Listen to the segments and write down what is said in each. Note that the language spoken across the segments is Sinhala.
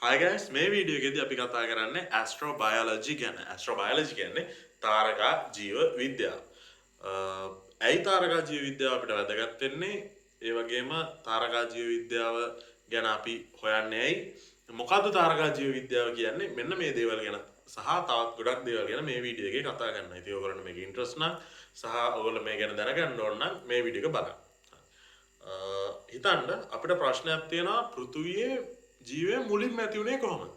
Hi guys, මේ වීඩියෝ එකේදී අපි කතා කරන්නේ ඇස්ට්‍රෝබයොලොජි ගැන. ඇස්ට්‍රෝබයොලොජි කියන්නේ තාරකා ජීව විද්‍යාව. ඇයි තාරකා ජීව විද්‍යාව අපිට වැදගත් වෙන්නේ? ඒ වගේම තාරකා ජීව විද්‍යාව ගැන අපි හොයන්නේ ඇයි? මොකද්ද තාරකා ජීව විද්‍යාව කියන්නේ? මෙන්න මේ දේවල් ගැන සහ තවත් ගොඩක් දේවල් ගැන මේ වීඩියෝ එකේ කතා කරනවා. ඉතින් ඔයගොල්ලන්ට මේක ඉන්ට්‍රස්ට් නම් සහ ඔයගොල්ලෝ මේ ගැන දැනගන්න ඕන නම් මේ වීඩියෝ එක බලන්න. හිතන්න අපිට ප්‍රශ්නයක් තියෙනවා පෘථුවියේ ජීවය මුලින්ම ඇති වුණේ කොහොමද?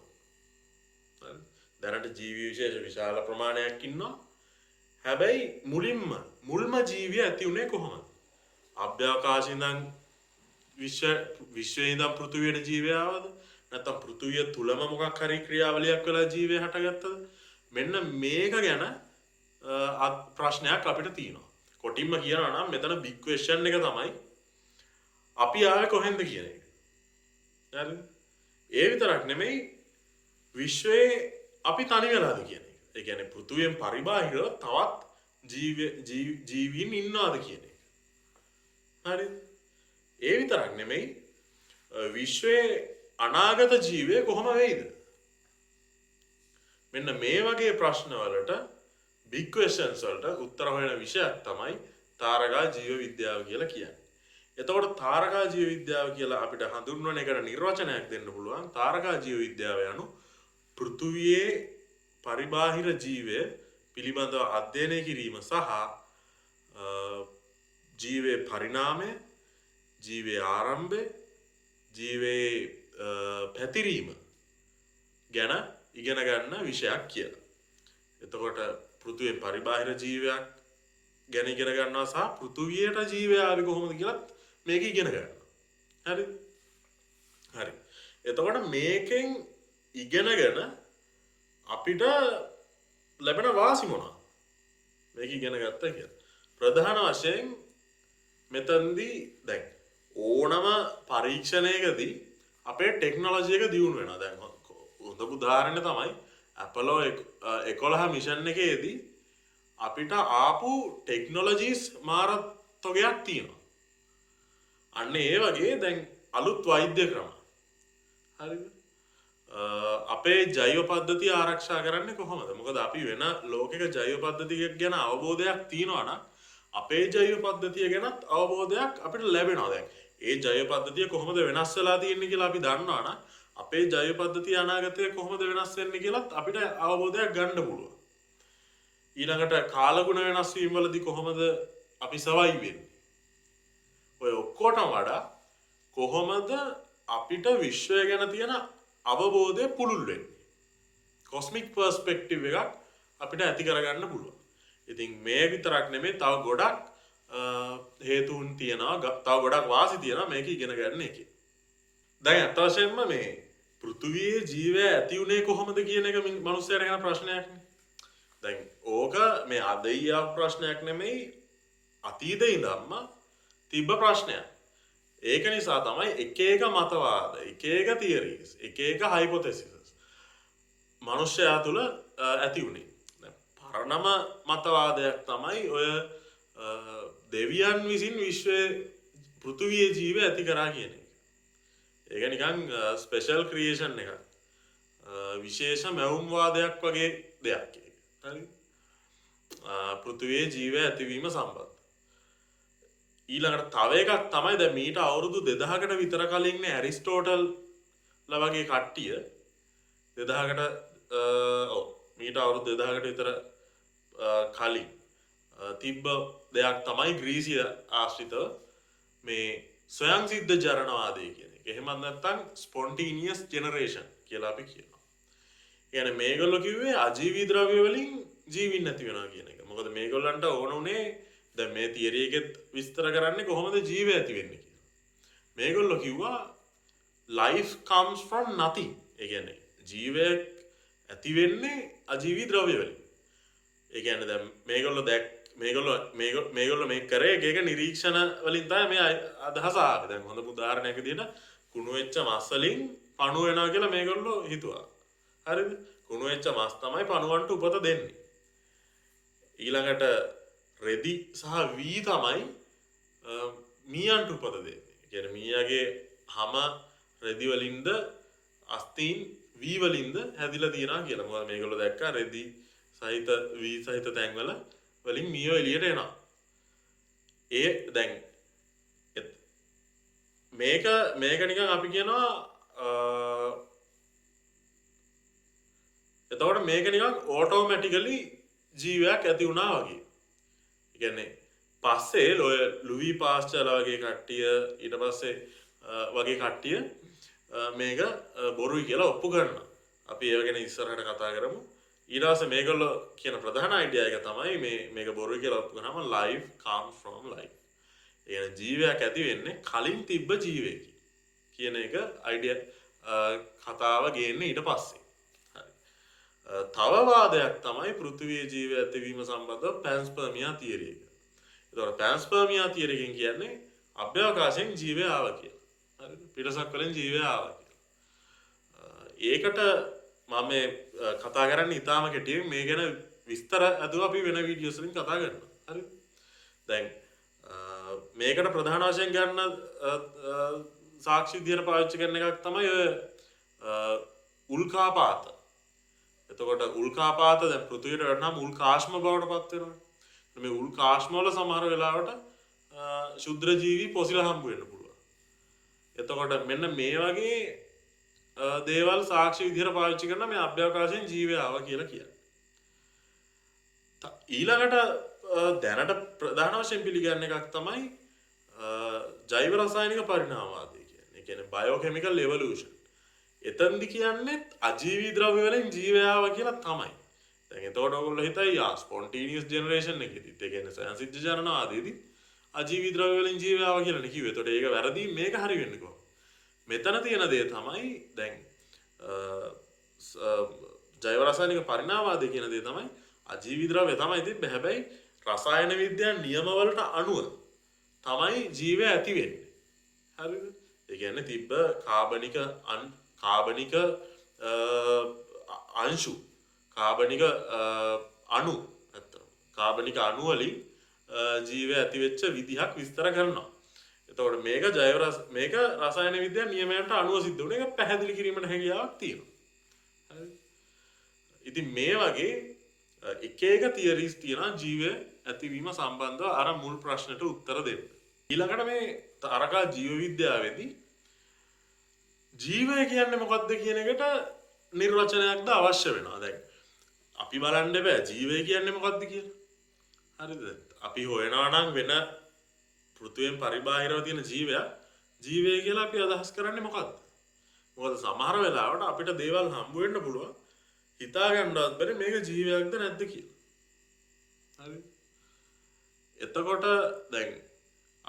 දැනට ජීවි විශේෂ විශාල ප්‍රමාණයක් ඉන්නවා. හැබැයි මුල්ම ජීවිය ඇති වුණේ කොහොමද? අභ්‍යවකාශයේ ඉඳන් විශ්වයේ ඉඳන් පෘථුවියට ජීවය ආවද? නැත්නම් පෘථුවිය තුලම මොකක් හරි ක්‍රියාවලියක් වෙලා ජීවය හටගත්තද? මෙන්න මේක ගැන ප්‍රශ්නයක් අපිට තියෙනවා. කොටින්ම කියනවා නම් මෙතන big question එක තමයි අපි ආවේ කොහෙන්ද කියන එක. හරිද? ඒ විතරක් නෙමෙයි විශ්වයේ අපි තනි වෙලාද කියන එක. ඒ කියන්නේ පෘථුවියෙන් පරිබාහිරව තවත් ජීවීන් ඉන්නවාද කියන එක. හරිද? ඒ විතරක් නෙමෙයි විශ්වයේ අනාගත ජීවය කොහොම වෙයිද? මෙන්න මේ වගේ ප්‍රශ්න වලට big questions වලට උත්තර හොයන විෂයක් තමයි තාරකා ජීව විද්‍යාව කියලා කියන්නේ. එතකොට තාරකා ජීව විද්‍යාව කියලා අපිට හඳුන්වන එකට නිර්වචනයක් දෙන්න පුළුවන්. තාරකා ජීව විද්‍යාව යනු පෘථුවියේ පරිබාහිර ජීවය පිළිබඳව අධ්‍යයනය කිරීම සහ ජීවයේ පරිණාමය, ජීවයේ ආරම්භය, ජීවයේ පැතිරීම ගැන ඉගෙන ගන්න විෂයක් කියලා. එතකොට පෘථුවියේ පරිබාහිර ජීවයක් ගැන ඉගෙන ගන්නවා සහ පෘථුවියට ජීවය ආවේ කොහොමද කියලා මේක ඉගෙන ගන්නවා. හරිද? හරි. එතකොට මේකෙන් ඉගෙනගෙන අපිට ලැබෙන වාසි මොනවද? මේක ඉගෙන ගත්තා කියලා. ප්‍රධාන වශයෙන් මෙතනදී දැන් ඕනම පරීක්ෂණයකදී අපේ ටෙක්නොලොජි එක දියුණු වෙනවා. දැන් හොඳ උදාහරණය තමයි Apollo 11 මිෂන් එකේදී අපිට ආපු ටෙක්නොලොජිස් මාර තොගයක් තියෙනවා. අන්න ඒ වගේ දැන් අලුත් වෛද්‍ය ක්‍රම. හරිද? අපේ ජෛව පද්ධතිය ආරක්ෂා කරන්නේ කොහොමද? මොකද අපි වෙන ලෝකයක ජෛව පද්ධතියක් ගැන අවබෝධයක් තියෙනවා නම් අපේ ජෛව පද්ධතිය ගැනත් අවබෝධයක් අපිට ලැබෙනවා. දැන් ඒ ජෛව පද්ධතිය කොහොමද වෙනස් වෙලා තියෙන්නේ කියලා අපි දන්නවා නම් අපේ ජෛව පද්ධතිය අනාගතයේ කොහොමද වෙනස් වෙන්නේ කියලාත් අපිට අවබෝධයක් ගන්න පුළුවන්. ඊළඟට කාලගුණ වෙනස් වීම වලදී කොහොමද අපි සවයි වෙන්නේ? ඔය ඔක්කොටම වඩා කොහොමද අපිට විශ්වය ගැන තියෙන අවබෝධය පුළුල් වෙන්නේ? කොස්මික් පර්ස්පෙක්ටිව් එකක් අපිට ඇති කරගන්න පුළුවන්. ඉතින් මේ විතරක් නෙමෙයි තව ගොඩක් හේතුන් තියෙනවා, තව ගොඩක් වාසි තියෙනවා මේක ඉගෙන ගන්න එකේ. දැන් අත් වශයෙන්ම මේ පෘථුවියේ ජීවය ඇති උනේ කොහොමද කියන එක මිනිස්සුන්ට ගැන ප්‍රශ්නයක් නේ. දැන් ඕක මේ අද ඊයා ප්‍රශ්නයක් නෙමෙයි අතීතේ ඉඳන්ම තිබ්බ ප්‍රශ්නයක්. ඒක නිසා තමයි එක එක මතවාද, එක එක තියරිස්, එක එක හයිපොතෙසිස් මනුෂ්‍යයා තුළ ඇති වුණේ. පරණම මතවාදයක් තමයි ඔය දෙවියන් විසින් විශ්වයේ පෘථුවියේ ජීවය ඇති කරා කියන එක. ඒක නිකන් ස්පෙෂල් ක්‍රියේෂන් එකක්. විශේෂ මැවුම්වාදයක් වගේ දෙයක් ඒක. හරි? පෘථුවියේ ජීවය ඇතිවීම සම්බන්ධ. ඊළඟට තව එකක් තමයි දැන් මීට අවුරුදු 2000කට විතර කලින් නේ ඇරිස්ටෝටල් ලා වගේ කට්ටිය 2000කට මීට අවුරුදු 2000කට විතර කලින් තිබ්බ දෙයක් තමයි ග්‍රීසිය ආශ්‍රිතව මේ ස්වයං සිද්ධ ජනනවාදය කියන එක. එහෙම නැත්නම් ස්පොන්ටේනියස් ජෙනරේෂන් කියලා අපි කියනවා. කියන්නේ මේගොල්ලෝ කිව්වේ අජීවී ද්‍රව්‍ය වලින් ජීවින් නැති වෙනවා කියන එක. මොකද මේගොල්ලන්ට ඕන උනේ දැන් මේ තියරි එකෙත් විස්තර කරන්නේ කොහොමද ජීවය ඇති වෙන්නේ කියලා. මේගොල්ලෝ කිව්වා life comes from nothing. ඒ කියන්නේ ජීවය ඇති වෙන්නේ අජීවී ද්‍රව්‍ය වලින්. ඒ කියන්නේ දැන් මේගොල්ලෝ මේ කරේ එක නිරීක්ෂණ වලින් තමයි මේ අදහස ආවේ. දැන් හොඳ උදාහරණයක් විදිහට කුණු වෙච්ච මස් වලින් පණුව වෙනවා කියලා මේගොල්ලෝ හිතුවා. හරිද? කුණු වෙච්ච මස් තමයි පණුවන්ට උපත දෙන්නේ. ඊළඟට රෙදි සහ වී තමයි මීයන්ට උපත දෙන්නේ. කියන්නේ මීයාගේ හැම රෙදි වලින්ද අස්තීන් V වලින්ද හැදිලා තියෙනවා කියලා. මොකද මේගොල්ලෝ දැක්කා රෙදි සහිත V සහිත තැන්වල වලින් මියෝ එළියට එනවා. ඒ දැන් මේක නිකන් අපි කියනවා එතකොට මේක නිකන් ඕටෝමැටිකලි ජීවයක් ඇති වුණා වගේ. ඒ කියන්නේ පස්සේ ලුවි පාස්චර්ලා වගේ කට්ටිය ඊට පස්සේ වගේ කට්ටිය මේක බොරුයි කියලා ඔප්පු කරනවා. අපි ඒව ගැන ඉස්සරහට කතා කරමු. ඊට පස්සේ මේගොල්ලෝ කියන ප්‍රධාන අයිඩියා එක තමයි මේක බොරුයි කියලා ඔප්පු කරාම life comes from life. ඒ කියන්නේ ජීවයක් ඇති වෙන්නේ කලින් තිබ්බ ජීවයකින් කියන එක අයිඩියා කතාව ගේන්නේ ඊට පස්සේ. තව වාදයක් තමයි පෘථිවියේ ජීවය ඇතිවීම සම්බන්ධව පැන්ස්පර්මියා තියරි එක. ඒතකොට පැන්ස්පර්මියා තියරි එකෙන් කියන්නේ අභ්‍යවකාශයෙන් ජීවය ආවා කියලා. හරිද? පිටසක් වලින් ජීවය ආවා කියලා. ඒකට මම මේ කතා කරන්නේ ඊටාම කෙටියෙන් මේ ගැන විස්තර අදව අපි වෙන වීඩියෝස් වලින් කතා කරනවා. හරිද? දැන් මේකට ප්‍රධාන වශයෙන් ගන්න සාක්ෂි විදියට පාවිච්චි කරන එකක් තමයි ඔය උල්කාපාත. එතකොට උල්කාපාත දැන් පෘථිවියට වැටෙනාම උල්කාශ්ම බවට පත් වෙනවා. මේ උල්කාශ්ම වල සමහර වෙලාවට ශුද්‍ර ජීවි පොසිලා හම්බ වෙන්න පුළුවන්. එතකොට මෙන්න මේ වගේ දේවල් සාක්ෂි විදියට පාවිච්චි කරන මේ අභ්‍යවකාශයෙන් ජීවය ආවා කියලා කියන්නේ. ඊළඟට දැනට ප්‍රධාන වශයෙන් පිළිගන්න එකක් තමයි ජෛව රසායනික පරිණාමවාදය කියන්නේ. ඒ කියන්නේ බයෝකෙමිකල් එවලූෂන්. එතනදි කියන්නේ අජීවී ද්‍රව්‍ය වලින් ජීවය ආවා කියලා තමයි. දැන් එතකොට ඔයගොල්ලෝ හිතයි ස්පොන්ටේනියස් ජෙනරේෂන් එකේදීත් ඒ කියන්නේ සංසිද්ධ ජනනවාදයේදී අජීවී ද්‍රව්‍ය වලින් ජීවය ආවා කියලා නේ කිව්වේ. එතකොට ඒක වැරදි මේක හරි වෙන්නේ කොහොමද? මෙතන තියෙන දේ තමයි දැන් ජෛව රසායනික පරිණාමවාදය කියන දේ තමයි අජීවී ද්‍රව්‍ය තමයි තිබ්බේ. හැබැයි රසායන විද්‍යා නියම වලට අනුව තමයි ජීවය ඇති වෙන්නේ. හරිද? ඒ කියන්නේ තිබ්බ කාබනික අංශු කාබනික අණු නැත්තම් කාබනික අණු වලින් ජීවය ඇති වෙච්ච විදිහක් විස්තර කරනවා. එතකොට මේක රසායන විද්‍යා නියමයන්ට අනුව සිද්ධ වුණ එක පැහැදිලි කිරීමට හැකියාවක් තියෙනවා. හරිද? ඉතින් මේ වගේ එක තියරිස් තියෙනවා ජීවය ඇතිවීම සම්බන්ධව අර මුල් ප්‍රශ්නට උත්තර දෙන්න. ඊළඟට මේ තරකා ජීව විද්‍යාවේදී ජීවය කියන්නේ මොකක්ද කියන එකට නිර්වචනයක්ද අවශ්‍ය වෙනවා. දැන් අපි බලන්න බෑ ජීවය කියන්නේ මොකක්ද කියලා. හරිද? අපි හොයනවා නම් වෙන පෘථිවියෙන් පරිබාහිරව තියෙන ජීවය කියලා අපි අදහස් කරන්නේ මොකක්ද? මොකද සමහර වෙලාවට අපිට දේවල් හම්බ වෙන්න පුළුවන් හිතා ගන්නවත් බැරි මේක ජීවයක්ද නැද්ද කියලා. හරිද? එතකොට දැන්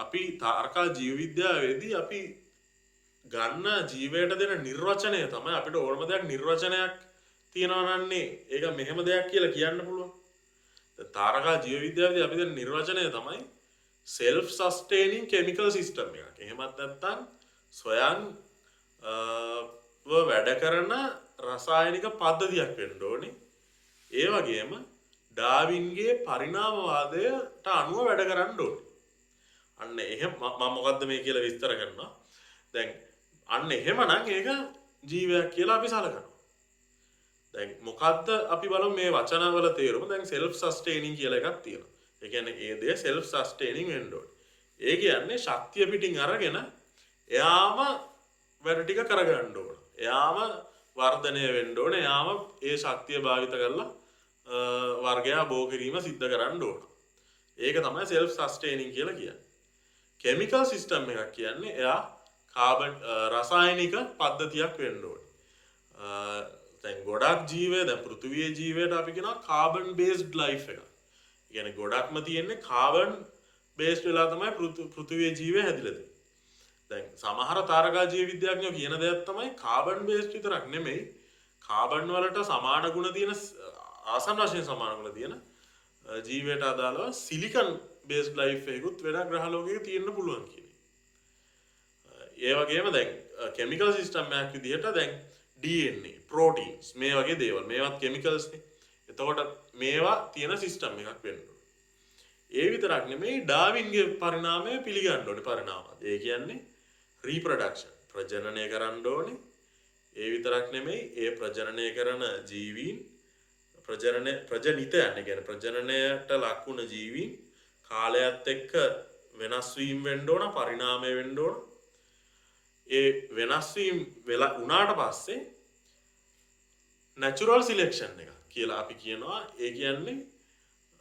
අපි තාර්කා ජීව විද්‍යාවේදී අපි ගන්න ජීවයට දෙන නිර්වචනය තමයි අපිට ඕනම දෙයක් නිර්වචනයක් තියනවා නන්නේ ඒක මෙහෙම දෙයක් කියලා කියන්න පුළුවන්. තාරකා ජීව විද්‍යාවේදී අපි දෙන නිර්වචනය තමයි self sustaining chemical system එකක්. එහෙමත් නැත්නම් ස්වයං වැඩ කරන රසායනික පද්ධතියක් වෙන්න ඕනේ. ඒ වගේම ඩාවින්ගේ පරිණාමවාදයට අනුව වැඩ කරන්න ඕනේ. අන්න එහෙම මම මොකද්ද මේ කියලා විස්තර කරනවා. දැන් අන්න එහෙමනම් ඒක ජීවයක් කියලා අපි සලකනවා. දැන් මොකද්ද අපි බලමු මේ වචනවල තේරුම. දැන් self sustaining කියලා එකක් තියෙනවා. ඒ කියන්නේ ඒ දේ self sustaining වෙන්න ඕනේ. ඒ කියන්නේ ශක්තිය පිටින් අරගෙන එයාම වැඩ ටික කරගන්න ඕන. එයාම වර්ධනය වෙන්න ඕනේ. එයාම ඒ ශක්තිය භාවිත කරලා වර්ගය බෝ කිරීම සිද්ධ කරන්න ඕන. ඒක තමයි self sustaining කියලා කියන්නේ. chemical system එකක් කියන්නේ එයා කාබන් රසායනික පද්ධතියක් වෙන්න ඕනේ. දැන් ගොඩක් ජීවය දැන් පෘථිවියේ ජීවයට අපි කියනවා කාබන් බේස්ඩ් ලයිෆ් එකක්. ඒ කියන්නේ ගොඩක්ම තියෙන්නේ කාබන් බේස්ඩ් වෙලා තමයි පෘථිවියේ ජීවය හැදිලා තියෙන්නේ. දැන් සමහර තාරකා ජීව විද්‍යාඥයෝ කියන දෙයක් තමයි කාබන් බේස්ඩ් විතරක් නෙමෙයි කාබන් වලට සමාන ගුණ තියෙන ආසන්න වශයෙන් සමාන ගුණ තියෙන ජීවයට අදාළව සිලිකන් බේස්ඩ් ලයිෆ් එකකුත් වෙන ග්‍රහ ලෝකයක තියෙන්න පුළුවන් කියන්නේ. ඒ වගේම දැන් කෙමිකල් සිස්ටම් එකක් විදිහට දැන් DNA, proteins මේ වගේ දේවල් මේවත් කෙමිකල්ස් නේ. එතකොට මේවා තියෙන සිස්ටම් එකක් වෙන්න ඕනේ. ඒ විතරක් නෙමෙයි ඩාවින්ගේ පරිණාමය පිළිගන්න ඕනේ පරිණාමවාද. ඒ කියන්නේ රීප්‍රොඩක්ෂන් ප්‍රජනනය කරන්න ඕනේ. ඒ විතරක් නෙමෙයි ඒ ප්‍රජනනය කරන ජීවීන් ප්‍රජනිතයන් කියන්නේ ප්‍රජනනයට ලක් වුණ ජීවීන් කාලයත් එක්ක වෙනස් වීම වෙන්න ඕන පරිණාමය වෙන්න ඕන. ඒ වෙනස් වීම වෙලා උනාට පස්සේ natural selection එක කියලා අපි කියනවා. ඒ කියන්නේ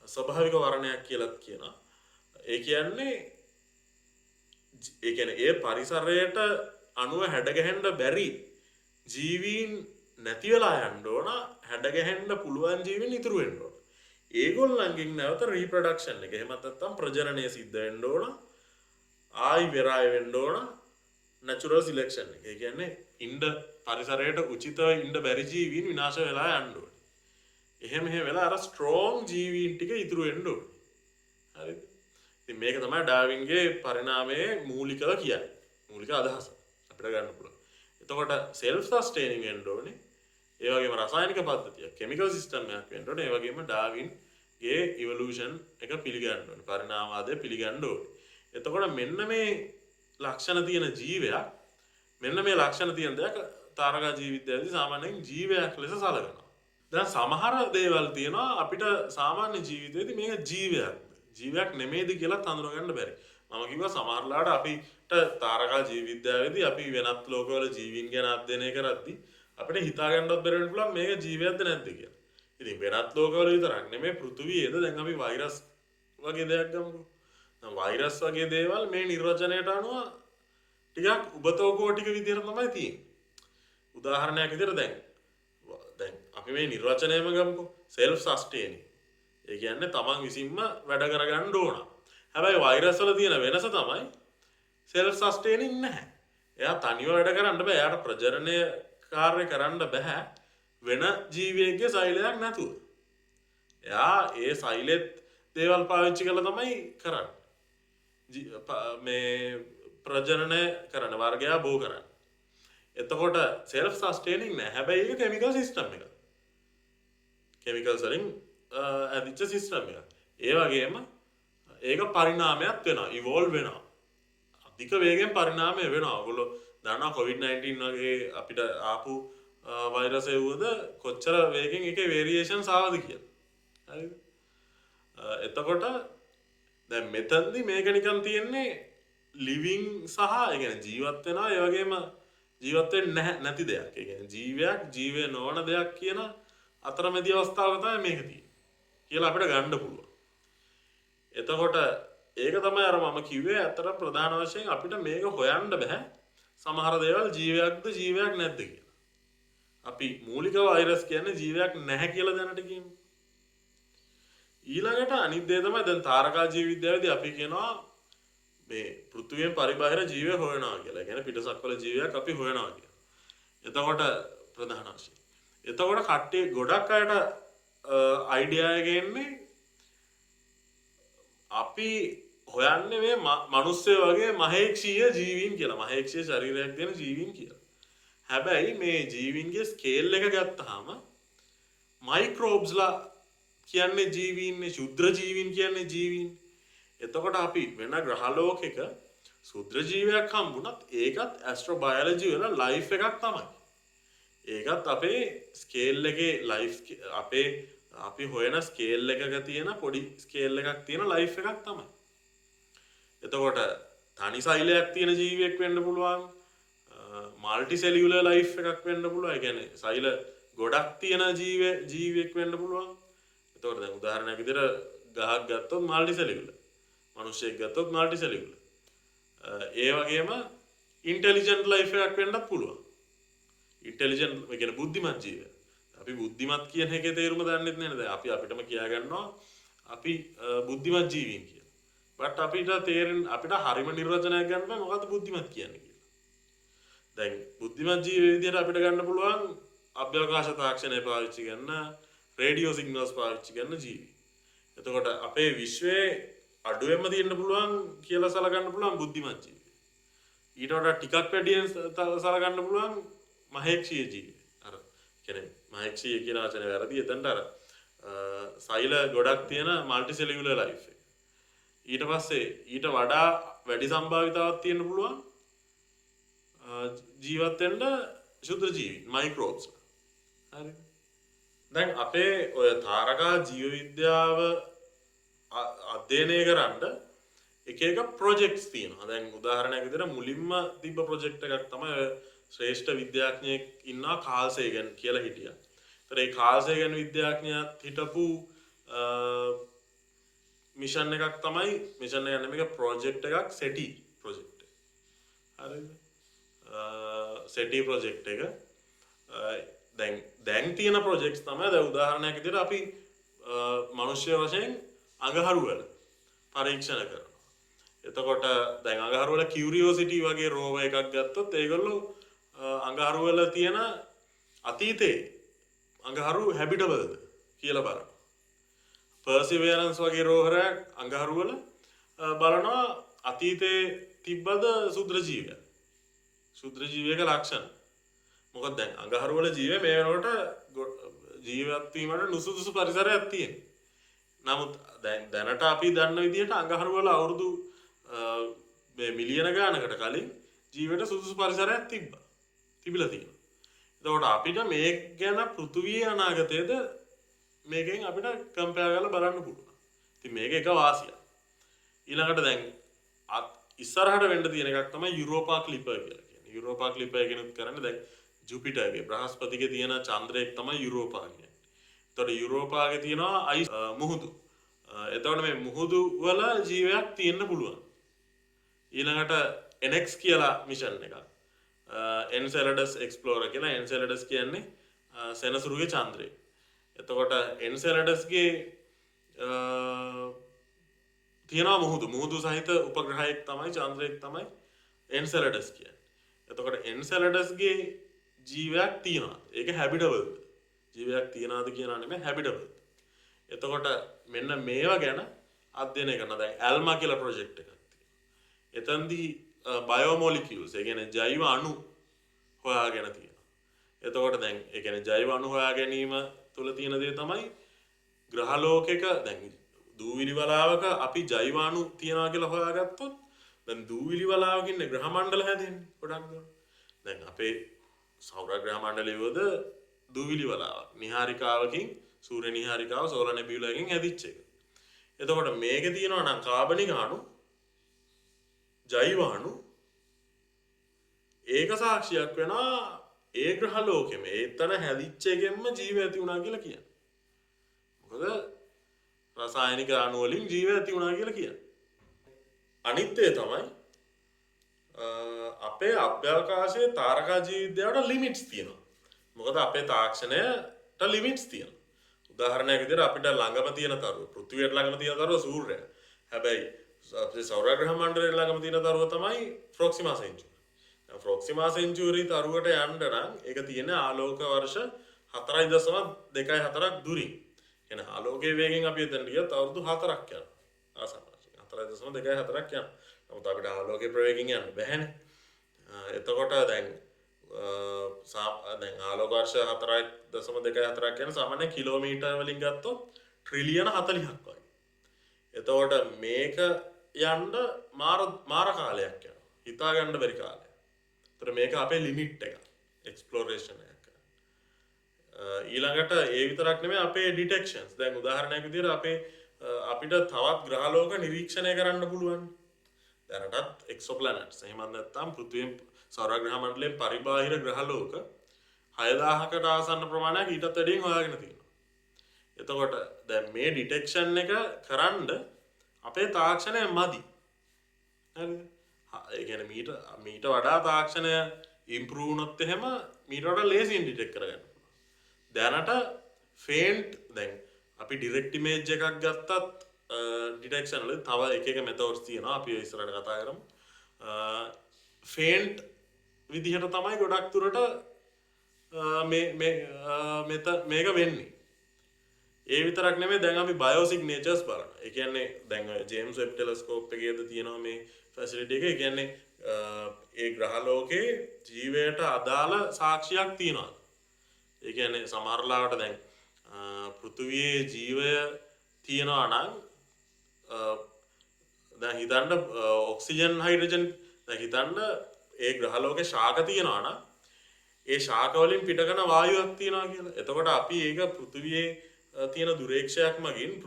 ස්වභාවික වර්ණයක් කියලාත් කියනවා. ඒ කියන්නේ ඒ පරිසරයට අණුව හැඩගැහෙන්න බැරි ජීවීන් නැති වෙලා යන්න ඕන. හැඩගැහෙන්න පුළුවන් ජීවීන් ඉතුරු වෙන්න ඕන. ඒගොල්ලන්ගෙන් නැවත රීප්‍රොඩක්ෂන් එක. එහෙම නැත්නම් ප්‍රජනනය සිද්ධ වෙන්න ඕන. ආයි වෙරාය වෙන්න ඕන. natural selection එක. ඒ කියන්නේ ඉන්න පරිසරයට උචිතව ඉන්න බැරි ජීවීන් විනාශ වෙලා යන්න ඕනේ. එහෙම වෙලා අර ස්ට්‍රෝං ජීවීන් ටික ඉතුරු වෙන්න ඕනේ. හරිද? ඉතින් මේක තමයි ඩාවින්ගේ පරිණාමයේ මූලිකව කියන්නේ. මූලික අදහස අපිට ගන්න පුළුවන්. එතකොට self sustaining වෙන්න ඕනේ. ඒ වගේම රසායනික පද්ධතිය chemical system එකක් වෙන්න ඕනේ. ඒ වගේම ඩාවින්ගේ evolution එක පිළිගන්න ඕනේ. පරිණාමවාදය පිළිගන්න ඕනේ. එතකොට මෙන්න මේ ලක්ෂණ තියෙන ජීවයක් මෙන්න මේ ලක්ෂණ තියෙන දෙයක් තාරකා ජීවිතයේදී සාමාන්‍යයෙන් ජීවයක් ලෙස සැලකනවා. දැන් සමහර දේවල් තියෙනවා අපිට සාමාන්‍ය ජීවිතේදී මේක ජීවයක් නෙමෙයිද කියලා හඳුනගන්න බැරි. මම කිව්වා සමහරලාට අපිට තාරකා ජීවිතයේදී අපි වෙනත් ලෝකවල ජීවීන් ගැන අධ්‍යයනය කරද්දී අපිට හිතා ගන්නවත් බැරි වෙන්න පුළුවන් මේක ජීවයක්ද නැද්ද කියලා. ඉතින් වෙනත් ලෝකවල විතරක් නෙමෙයි පෘථුවියේද දැන් අපි වෛරස් වගේ දෙයක් ගමුකෝ. දැන් වෛරස් වගේ දේවල් මේ නිර්වචනයට අනුව ටිකක් උබතෝකෝටික විදිහට තමයි තියෙන්නේ. උදාහරණයක් විදිහට දැන් අපි මේ නිර්වචනයම ගමුකෝ self sustaining. ඒ කියන්නේ තමන් විසින්ම වැඩ කරගන්න ඕන. හැබැයි වෛරස් වල තියෙන වෙනස තමයි self sustaining නැහැ. එයා තනියම වැඩ කරන්න බෑ. එයාට ප්‍රජනනය කාර්ය කරන්න බෑ වෙන ජීවියෙක්ගේ සෛලයක් නැතුව. එයා ඒ සෛලෙත් දේවල් පාවිච්චි කරලා තමයි කරන්නේ. මේ ප්‍රජනනය කරන වර්ගයා බෝ කරන්නේ. එතකොට self sustaining නෑ. හැබැයි ඒක chemical system එක. chemicals වලින් ඇදිච්ච system එක. ඒ වගේම ඒක පරිණාමයක් වෙනවා. evolve වෙනවා. අධික වේගෙන් පරිණාමය වෙනවා. ඔයගොල්ලෝ දන්නවා COVID-19 වගේ අපිට ආපු වෛරස් එවුවද කොච්චර වේගෙන් ඒකේ variations ආවද කියලා. හරිද? එතකොට දැන් මෙතනදී මේක නිකන් තියෙන්නේ living සහ ඒ කියන්නේ ජීවත් වෙනවා ඒ වගේම ජීවත් වෙන්නේ නැති දෙයක්. ඒ කියන්නේ ජීවයක් ජීවේ නොවන දෙයක් කියන අතරමැදි අවස්ථාවක තමයි මේක තියෙන්නේ කියලා අපිට ගන්න පුළුවන්. එතකොට ඒක තමයි අර මම කිව්වේ අතර ප්‍රධාන වශයෙන් අපිට මේක හොයන්න බෑ. සමහර දේවල් ජීවයක්ද ජීවයක් නැද්ද කියලා. අපි මූලික වෛරස් කියන්නේ ජීවයක් නැහැ කියලා දැනට කියමු. ඊළඟට අනිත් දේ තමයි දැන් තාරකා ජීවවිද්‍යාවේදී අපි කියනවා මේ පෘථිවියෙන් පරිබාහිර ජීවය හොයනවා කියලා. ඒ කියන්නේ පිටසක්වල ජීවයක් අපි හොයනවා කියලා. එතකොට ප්‍රධාන වශයෙන්. එතකොට කට්ටිය ගොඩක් අයට අයිඩියා එක එන්නේ අපි හොයන්නේ මේ මිනිස්සු වගේ මහේක්ෂීය ජීවීන් කියලා. මහේක්ෂීය ශරීරයක් දෙන ජීවීන් කියලා. හැබැයි මේ ජීවීන්ගේ ස්කේල් එක ගත්තාම මයික්‍රෝබ්ස්ලා කියන්නේ ජීවීන්නේ, ශුද්‍ර ජීවීන් කියන්නේ ජීවීන්. එතකොට අපි වෙන ග්‍රහලෝකයක ශුද්‍ර ජීවයක් හම්බුණත් ඒකත් ඇස්ට්‍රෝබයොලොජි වල ලයිෆ් එකක් තමයි. ඒකත් අපේ ස්කේල් එකේ ලයිෆ් අපි හොයන ස්කේල් එකක තියෙන පොඩි ස්කේල් එකක් තියෙන ලයිෆ් එකක් තමයි. එතකොට තනි සෛලයක් තියෙන ජීවියෙක් වෙන්න පුළුවන්. මල්ටි සෙලියුලර් ලයිෆ් එකක් වෙන්න පුළුවන්. ඒ කියන්නේ සෛල ගොඩක් තියෙන ජීවියෙක් වෙන්න පුළුවන්. එතකොට දැන් උදාහරණයක් විදිහට ගහක් ගත්තොත් මල්ටි සෙලියුලර්. මිනිහෙක් ගත්තොත් මල්ටි සෙලියුලර්. ඒ වගේම ඉන්ටෙලිජන්ට් ලයිෆ් එකක් වෙන්නත් පුළුවන්. ඉන්ටෙලිජන්ට් ඒ කියන්නේ බුද්ධිමත් ජීවය. අපි බුද්ධිමත් කියන එකේ තේරුම දන්නේ නැහැ නේද? අපි අපිටම කියා ගන්නවා අපි බුද්ධිමත් ජීවීන් කියලා. බට් අපිට හරිම නිර්වචනයක් ගන්න බෑ මොකද්ද බුද්ධිමත් කියන්නේ කියලා. දැන් බුද්ධිමත් ජීවී විදිහට අපිට ගන්න පුළුවන් අභ්‍යවකාශ තාක්ෂණය පාවිච්චි කරන රේඩියෝ සිග්නල්ස් පාවිච්චි කරන ජීවි. එතකොට අපේ විශ්වයේ අඩුවෙන්ම තියෙන්න පුළුවන් කියලා සලකන්න පුළුවන් බුද්ධිමත් ජීවි. ඊට වඩා ටිකක් වැඩියෙන් සලකන්න පුළුවන් මහේක්ෂීය ජීවි. අර කියන්නේ මහේක්ෂීය කියන වචනේ වැරදි. එතනට අර සෛල ගොඩක් තියෙන මල්ටි සෙලියුලර් ලයිෆ් එක. ඊට පස්සේ ඊට වඩා වැඩි සම්භාවිතාවක් තියෙන්න පුළුවන් ජීවත් වෙන්න ශුද්‍ර ජීවීන් මයික්‍රෝබ්ස්. හරි. දැන් අපේ ඔය තාරකා ජීව විද්‍යාව අධ්‍යයනය කරන්න එක එක ප්‍රොජෙක්ට්ස් තියෙනවා. දැන් උදාහරණයක් විදිහට මුලින්ම තිබ්බ ප්‍රොජෙක්ට් එකක් තමයි ඔය ශ්‍රේෂ්ඨ විද්‍යාඥයෙක් ඉන්නවා කාල් සේගන් කියලා හිටියා. ඒතර ඒ කාල් සේගන් විද්‍යාඥයාත් හිටපු මිෂන් එකක් තමයි මිෂන් එක නෙමෙයි ප්‍රොජෙක්ට් එකක් SETI ප්‍රොජෙක්ට් එක. හරිද? SETI ප්‍රොජෙක්ට් එක දැන් තියෙන ප්‍රොජෙක්ට්ස් තමයි දැන් උදාහරණයක් විදිහට අපි මිනිස්සු වශයෙන් අඟහරු වල පරීක්ෂණ කරනවා. එතකොට දැන් අඟහරු වල කියුරියෝසිටි වගේ රෝවර් එකක් ගත්තොත් ඒගොල්ලෝ අඟහරු වල තියෙන අතීතේ අඟහරු හැබිටබල්ද කියලා බලනවා. පර්සිවියරන්ස් වගේ රෝවරයක් අඟහරු වල බලනවා අතීතේ තිබ්බද ශුද්‍ර ජීවය. ශුද්‍ර ජීවයක ලක්ෂණ. මොකද දැන් අඟහරු වල ජීවය මේ වෙනකොට ජීවත් වීමට නුසුදුසු පරිසරයක් තියෙනවා. නමුත් දැනට අපි දන්න විදිහට අඟහරු වල අවුරුදු මේ මිලියන ගානකට කලින් ජීවිත සුදුසු පරිසරයක් තිබිලා තියෙනවා. එතකොට අපිට මේක ගැන පෘථුවියේ අනාගතයේද මේකෙන් අපිට කම්පෙයාර් කරලා බලන්න පුළුවන්. ඉතින් මේක එක වාසියක්. ඊළඟට දැන් ඉස්සරහට වෙන්න තියෙන එකක් තමයි යුරෝපා ක්ලිපර් කියලා කියන්නේ. යුරෝපා ක්ලිපර් කියනත් කරන්නේ දැන් ජුපිටර්ගේ බ්‍රහස්පතිගේ තියෙන චන්ද්‍රයෙක් තමයි යුරෝපා කියන්නේ. එතකොට යුරෝපාගේ තියෙනවා අයිස් මුහුදු. එතකොට මේ මුහුදු වල ජීවයක් තියෙන්න පුළුවන්. ඊළඟට NX කියලා මිෂන් එකක්. Enceladus Explorer කියලා. Enceladus කියන්නේ සෙනසුරුගේ චන්ද්‍රය. එතකොට Enceladus ගේ තියෙනවා මුහුදු සහිත උපග්‍රහයක් තමයි චන්ද්‍රයක් තමයි Enceladus කියන්නේ. එතකොට Enceladus ගේ ජීවයක් තියෙනවා. ඒක හැබිටබල්ද? ජීවයක් තියනවාද කියනවා නෙමෙයි හැබිටබල්. එතකොට මෙන්න මේවා ගැන අධ්‍යයනය කරනවා. දැන් ALMA කියලා ප්‍රොජෙක්ට් එකක් තියෙනවා. එතනදී බයෝමොලිකියුල්ස්, ඒ කියන්නේ ජෛව අණු හොයාගෙන තියෙනවා. එතකොට දැන් ඒ කියන්නේ ජෛව අණු හොයා ගැනීම තුල තියෙන දේ තමයි ග්‍රහලෝකයක දැන් දූවිලි වලාවක අපි ජෛව අණු තියනවා කියලා හොයාගත්තොත් දැන් දූවිලි වලාවකින් ග්‍රහ මණ්ඩල හැදෙන්නේ ගොඩක් දුර. දැන් අපේ සෞර ග්‍රහ මණ්ඩලයේද දූවිලි වලාවක් නිහාරිකාවකින් සූර්ය නිහාරිකාව සෝලාර් නෙබියුලා එකකින් හැදිච්ච එක. එතකොට මේකේ තියෙනවා නම් කාබනික අණු ජෛව අණු ඒක සාක්ෂියක් වෙනවා ඒ ග්‍රහ ලෝකෙම ඒතන හැදිච්ච එකෙන්ම ජීවය ඇති වුණා කියලා කියන්නේ. මොකද රසායනික අණු වලින් ජීවය ඇති වුණා කියලා කියන්නේ. අනිත් ඒ තමයි අපේ අභ්‍යවකාශයේ තාරකා ජීව විද්‍යාවට ලිමිට්ස් තියෙනවා. මොකද අපේ තාක්ෂණයට ලිමිට්ස් තියෙනවා. උදාහරණයක් විදිහට අපිට ළඟම තියෙන තරුව පෘථිවියට ළඟම තියෙන තරුව සූර්යයා. හැබැයි අපේ සෞර ග්‍රහ මණ්ඩලයේ ළඟම තියෙන තරුව තමයි ප්‍රොක්සිමා සෙන්චුරි. ප්‍රොක්සිමා සෙන්චුරි තරුවට යන්න නම් ඒක තියෙන ආලෝක වර්ෂ 4.24ක් දුරින්. එන ආලෝකයේ වේගෙන් අපි එතනට ගියත් අවුරුදු 4ක් යනවා. ආසන්න 4.24ක් යනවා. නමුත් අපිට ආලෝකයේ ප්‍රවේගයෙන් යන්න බැහැනේ. එතකොට දැන් ආලෝක වර්ෂ 4.24ක් කියන සාමාන්‍ය කිලෝමීටර් වලින් ගත්තොත් ට්‍රිලියන 40ක් වගේ. එතකොට මේක යන්න මාර කාලයක් යනවා. හිතා ගන්න බැරි කාලයක්. ඒතර මේක අපේ ලිමිට් එක. එක්ස්ප්ලෝරේෂන් එක. ඊළඟට ඒ විතරක් නෙමෙයි අපේ ඩිටෙක්ෂන්ස්. දැන් උදාහරණයක් විදිහට අපිට තවත් ග්‍රහලෝක නිරීක්ෂණය කරන්න පුළුවන්. දැනටත් එක්සෝප්ලැනට්ස් එහෙම නැත්නම් පෘථිවියෙන් සෞර ග්‍රහ මණ්ඩලයෙන් පරිබාහිර ග්‍රහලෝක 6000කට ආසන්න ප්‍රමාණයක් ඊටත් වැඩියෙන් හොයාගෙන තියෙනවා. එතකොට දැන් මේ ඩිටෙක්ෂන් එක කරන්න අපේ තාක්ෂණය මදි. හරිද? ඒ කියන්නේ මීට වඩා තාක්ෂණය ඉම්ප්‍රූව් වුණොත් එහෙම මීට වඩා ලේසියෙන් ඩිටෙක්ට් කරගන්න පුළුවන්. දැනට ෆේන්ට් දැන් අපි ඩිරෙක්ට් ඉමේජ් එකක් ගත්තත් ඩිටෙක්ෂන් වල තව එක මෙතඩ්ස් තියෙනවා. අපි ඉස්සරහට කතා කරමු. ෆේන්ට් විදිහට තමයි ගොඩක් දුරට මේක වෙන්නේ. ඒ විතරක් නෙමෙයි දැන් අපි බයෝසිග්නේචර්ස් බලනවා. ඒ කියන්නේ දැන් ජේම්ස් වෙබ් ටෙලස්කෝප් එකේද තියෙනවා මේ ෆැසිලිටි එක. ඒ කියන්නේ ඒ ග්‍රහලෝකේ ජීවයට අදාළ සාක්ෂියක් තියෙනවා. ඒ කියන්නේ සමහර ලාවට දැන් පෘථුවියේ ජීවය තියෙනවා නම් දැන් හිතන්න ඔක්සිජන් හයිඩ්‍රජන් දැන් හිතන්න ඒ ග්‍රහලෝකේ ශාක තියෙනවා නම් ඒ ශාක වලින් පිට කරන වායුවක් තියෙනවා කියලා. එතකොට අපි ඒක පෘථිවියේ තියෙන දුරේක්ෂයක් මගින්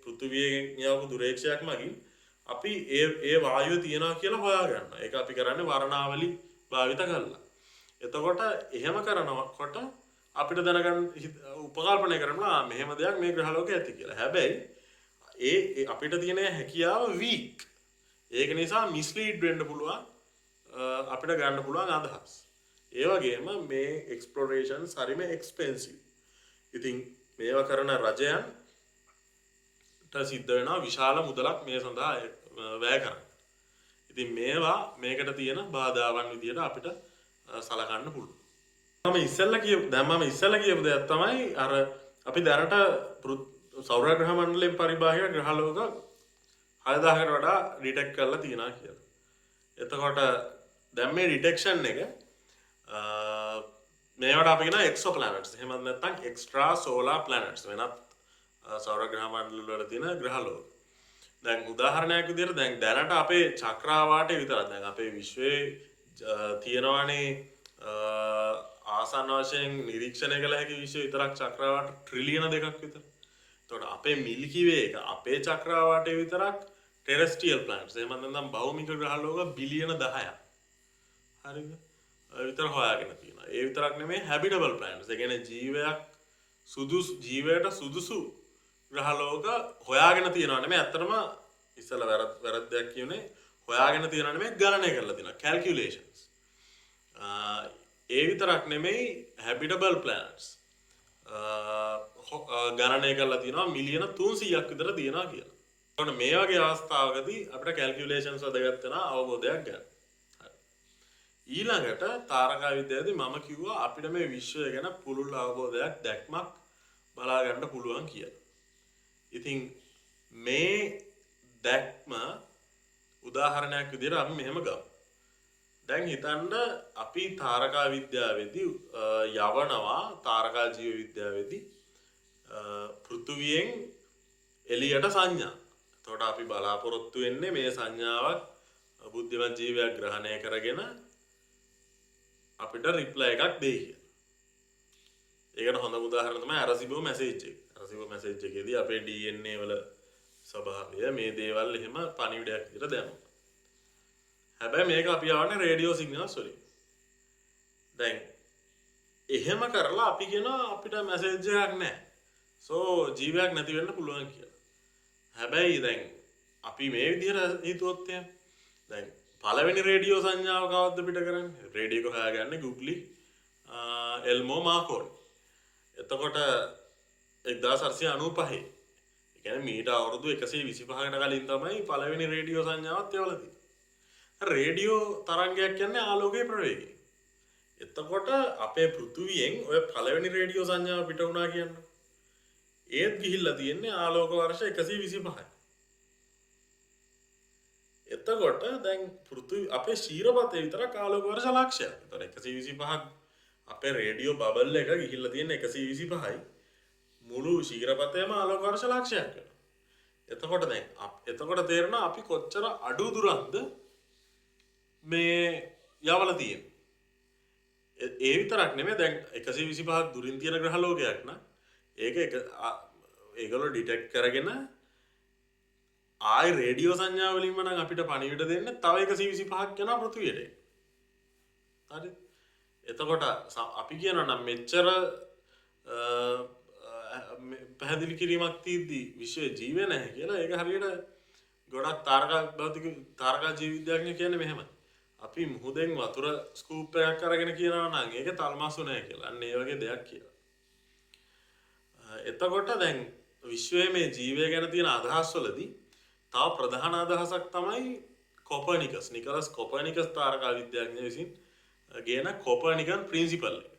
පෘථිවියෙන් යවපු දුරේක්ෂයක් මගින් අපි ඒ වායුව තියනවා කියලා හොයාගන්නවා. ඒක අපි කරන්නේ වර්ණාවලි භාවිත කරලා. එතකොට එහෙම කරනකොට අපිට දැනගන්න උපකල්පනය කරනවා මෙහෙම දෙයක් මේ ග්‍රහලෝකයේ ඇති කියලා. හැබැයි ඒ අපිට තියෙන හැකියාව වීක්. ඒක නිසා මිස්ලීඩ් වෙන්න පුළුවන් අපිට ගන්න පුළුවන් අදහස්. ඒ වගේම මේ එක්ස්ප්ලොරේෂන්ස් හරිම එක්ස්පෙන්සිව්. ඉතින් මේවා කරන රජයන්ට සිද්ධ වෙනවා විශාල මුදලක් මේ සඳහා වැය කරන්න. ඉතින් මේවා මේකට තියෙන බාධාවන් විදියට අපිට සලකන්න පුළුවන්. මම ඉස්සෙල්ලා කියපු දෙයක් තමයි අර අපි දැනට සෞර ග්‍රහ මණ්ඩලයෙන් පරිබාහිර ග්‍රහලෝක 6000කට වඩා ඩිටෙක්ට් කරලා තියෙනවා කියලා. එතකොට දැන් මේ ඩිටෙක්ෂන් එක මේවට අපි කියන එක්සෝ ප්ලැනට්ස්. එහෙම නැත්නම් එක්ස්ට්‍රා සෝලාර් ප්ලැනට්ස් වෙනත් සෞර ග්‍රහ මණ්ඩල වල තියෙන ග්‍රහලෝක. දැන් උදාහරණයක් විදිහට දැන් දැනට අපේ චක්‍රාවාටේ විතරක් දැන් අපේ විශ්වයේ තියෙනවානේ ආසන්න වශයෙන් නිරීක්ෂණය කළ හැකි විශ්ව විතරක් චක්‍රාවාට ට්‍රිලියන 2ක් විතර. එතකොට අපේ මිල්කි වේ එක අපේ චක්‍රාවාටේ විතරක් ටෙරස්ට්‍රියල් ප්ලැනට්ස්. එහෙම නැත්නම් භෞමික ග්‍රහලෝක බිලියන 10ක්. හරිද? විතර හොයාගෙන තියෙනවා. ඒ විතරක් නෙමෙයි හැබිටබල් ප්ලැනට්ස්. ඒ කියන්නේ ජීවයට සුදුසු ග්‍රහලෝක හොයාගෙන තියෙනවා නෙමෙයි. ඇත්තටම ඉස්සෙල්ලා වැරද්දක් කියන්නේ හොයාගෙන තියෙනවා නෙමෙයි ගණනය කරලා තියෙනවා. කැල්කියුලේෂන්ස්. ඒ විතරක් නෙමෙයි හැබිටබල් ප්ලැනට්ස් ගණනය කරලා තියෙනවා මිලියන 300ක් විතර තියෙනවා කියලා. එතකොට මේ වගේ අවස්ථාවකදී අපිට කැල්කියුලේෂන්ස් වදගත් වෙන අවබෝධයක් ගන්න. ඊළඟට තාරකා විද්‍යාවේදී මම කිව්වා අපිට මේ විශ්වය ගැන පුළුල් අවබෝධයක් දැක්මක් බලා ගන්න පුළුවන් කියලා. ඉතින් මේ දැක්ම උදාහරණයක් විදිහට අපි මෙහෙම ගමු. දැන් හිතන්න අපි තාරකා විද්‍යාවේදී යවනවා තාරකා ජීව විද්‍යාවේදී පෘථුවියෙන් එළියට සංඥා. එතකොට අපි බලාපොරොත්තු වෙන්නේ මේ සංඥාවක් බුද්ධිමත් ජීවයක් ග්‍රහණය කරගෙන අපිට රිප්ලයි එකක් දෙයි කියලා. ඒකට හොඳ උදාහරණ තමයි අරසිබෝ මැසේජ් එක. අරසිබෝ මැසේජ් එකේදී අපේ DNA වල ස්වභාවය මේ දේවල් එහෙම පණිවිඩයක් විදිහට දැම්මා. හැබැයි මේක අපි යවන්නේ රේඩියෝ සිග්නල්ස් වලින්. දැන් එහෙම කරලා අපි කියනවා අපිට මැසේජ් එකක් නැහැ. සෝ ජීවයක් නැති වෙන්න පුළුවන් කියලා. හැබැයි දැන් අපි මේ විදිහට හිතුවොත් එහෙම දැන් පළවෙනි රේඩියෝ සංඥාව කවද්ද පිට කරන්නේ? රේඩියෝ එක හොයාගන්නේ Google එල්මෝ මාකෝනි. එතකොට 1895. ඒ කියන්නේ මීට අවුරුදු 125කට කලින් තමයි පළවෙනි රේඩියෝ සංඥාවත් එවලා තියෙන්නේ. රේඩියෝ තරංගයක් කියන්නේ ආලෝකයේ ප්‍රවේගය. එතකොට අපේ පෘථුවියෙන් ඔය පළවෙනි රේඩියෝ සංඥාව පිට වුණා කියන්නේ. ඒත් ගිහිල්ලා තියෙන්නේ ආලෝක වර්ෂ 125යි. එතකොට දැන් පෘථිවි අපේ ශීරපතේ විතරක් ආලෝක වර්ෂ ලක්ෂයක්. ඒතර 125ක් අපේ රේඩියෝ බබල් එක ගිහිල්ලා තියෙන 125යි. මුළු ශීරපතේම ආලෝක වර්ෂ ලක්ෂයක් වෙනවා. එතකොට තේරෙනවා අපි කොච්චර අඩු දුරක්ද මේ යවලා තියෙන්නේ. ඒ විතරක් නෙමෙයි දැන් 125ක් දුරින් තියෙන ග්‍රහලෝකයක් න 'ඒක ඒගොල්ලෝ ඩිටෙක්ට් කරගෙන ආයි රේඩියෝ සංඥා වලින්ම නම් අපිට පණිවිඩ දෙන්න තව 125ක් යනවා පෘථිවියට. හරි. එතකොට අපි කියනවා නම් මෙච්චර පැහැදිලි කිරීමක් තියද්දී විශ්වයේ ජීවය නැහැ කියලා. ඒක හරියට ගොඩක් තාරකා ජීව විද්‍යාඥයෝ කියන්නේ මෙහෙමයි. අපි මුහුදෙන් වතුර ස්කූප් එකක් අරගෙන කියනවා නම් ඒක තල්මාසු නැහැ කියලා. අන්න ඒ වගේ දෙයක් කියලා. එතකොට දැන් විශ්වයේ මේ ජීවය ගැන තියෙන අදහස් වලදී තව ප්‍රධාන අදහසක් තමයි කොපර්නිකස්. නිකලස් කොපර්නිකස් තාරකා විද්‍යාඥයා විසින් ගේන කොපර්නිකන් ප්‍රින්සිපල් එක.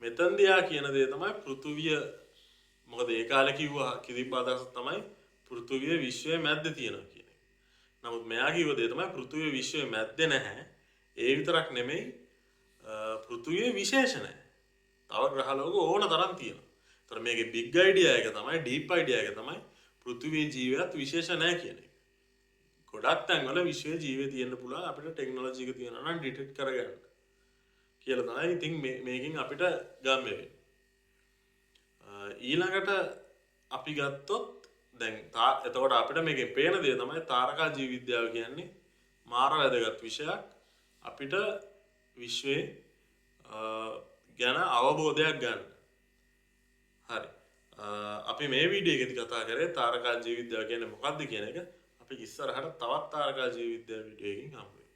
මෙතනදී යා කියන දේ තමයි පෘථුවිය මොකද ඒ කාලේ කිව්වා කිසිම අදහසක් තමයි පෘථුවිය විශ්වයේ මැද්ද තියෙනවා කියන එක. නමුත් මෙයා කිව්ව දේ තමයි පෘථුවිය විශ්වයේ මැද්දේ නැහැ. ඒ විතරක් නෙමෙයි පෘථුවියේ විශේෂ නැහැ. තව ග්‍රහලෝක ඕන තරම් තියෙනවා. ඒතර මේකේ බිග් අයිඩියා එක තමයි ඩීප් අයිඩියා එක තමයි පෘථුවියේ ජීවයත් විශේෂ නැහැ කියන එක. ගොඩක් තැන්වල විශ්වයේ ජීවය තියෙන්න පුළුවන් අපිට ටෙක්නොලොජි එක තියෙනවා නම් ඩිටෙක්ට් කරගන්න. කියලා තමයි ඉතින් මේකෙන් අපිට ගම්ම වෙන්නේ. ඊළඟට අපි ගත්තොත් දැන් එතකොට අපිට මේකෙන් පේන දේ තමයි තාරකා ජීව විද්‍යාව කියන්නේ මාර වැදගත් විෂයක්. අපිට විශ්වයේ ගැන අවබෝධයක් ගන්න. හරි. අපි මේ වීඩියෝ එකේදී කතා කරේ තාරකා ජීව විද්‍යාව කියන්නේ මොකක්ද කියන එක. අපි ඉස්සරහට තවත් තාරකා ජීව විද්‍යාව වීඩියෝ එකකින් හම්බ වෙමු.